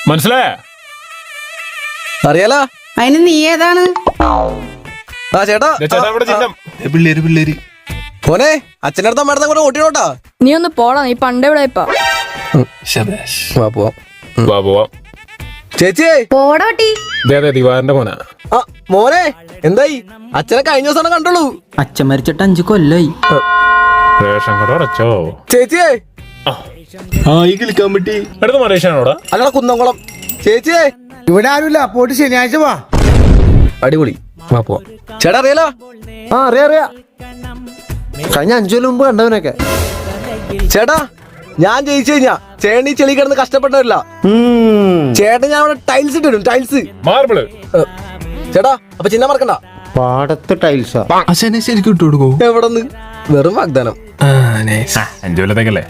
മനസ്സിലായ? അറിയാലോ. അതിന് നീ ഏതാണ്? ആ ചേട്ടാ, പിള്ളേര് മോനെ അച്ഛൻ്റെ അടുത്ത് അമ്മയുടെ കൂടെ ഓട്ടിയോട്ടാ. നീ ഒന്ന് പോടാ, നീ പണ്ടേ ഇവിടെ ഇപ്പൊ പോവാം. ചേച്ചി പോടോട്ടി. ദിവാറിന്റെ മോനാ. ആ മോനെ എന്തായി? അച്ഛനെ കഴിഞ്ഞ ദിവസം കണ്ടുള്ളൂ. അച്ഛൻ മരിച്ചിട്ട് 5 കൊല്ലായി. റേഷൻ കട അടച്ചോ? ചേച്ചിയെ കളിക്കാൻ പറ്റി. അടുത്ത മലേഷ്യാണോടാ? അല്ലടാ കുന്നംകുളം. ചേച്ചിയെ ഇവിടെ ആരുമില്ല, പോയിട്ട് ശനിയാഴ്ച വാ. അടിപൊളി. പോവാം. ചേട്ടാ അറിയാലോ? ആ അറിയാ. കഴിഞ്ഞ 5 കൊല്ലം മുമ്പ് കണ്ടവനൊക്കെ. ചേട്ടാ ഞാൻ ജയിച്ചു കഴിഞ്ഞാ ചേട്ടൻ ഈ ചെളി കിടന്ന് കഷ്ടപ്പെട്ടവരില്ല. ചേട്ടൻ ഞാൻ അവിടെ ടൈൽസ് ഇട്ടിടും. Tiles marble. ചേട്ടാ അപ്പൊ ചിഹ്നം മറക്കണ്ട. പാടത്ത് ടൈൽസാ. അച്ഛനെ ശരിക്കും ഇട്ടു കൊടുക്കോ? എവിടെ നിന്ന്? വെറും വാഗ്ദാനം. 5 കൊല്ലത്തേക്കല്ലേ?